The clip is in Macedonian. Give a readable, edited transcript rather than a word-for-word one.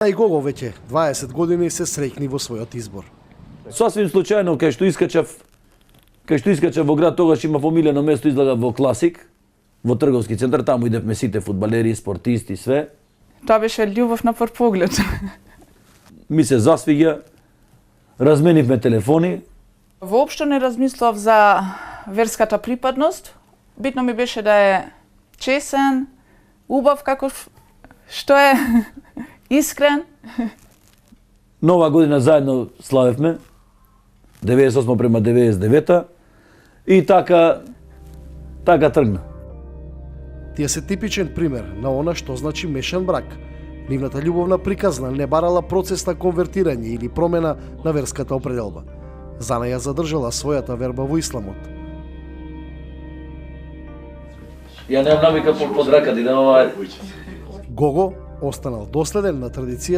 И Гого веќе 20 години се среќни во својот избор. Сосвим случајно кај што искачав во град, тогаш има помилено место, излага во Класик, во трговски центар, таму идевме сите фудбалери, спортисти, све. Тоа беше љубов на прв поглед. Ми се засвиѓа, разменивме телефони. Воопшто не размислав за верската припадност. Битно ми беше да е чесен, убав каков што е, искрен. Нова година заедно славевме, 98 према 99 и така тргна. Тие се типичен пример на она што значи мешан брак. Нивната љубовна приказна не барала процес на конвертирање или промена на верската определба. Зана ја задржала својата верба во исламот. Ја немам навика под рака, да ова. Гого останал доследен на традиција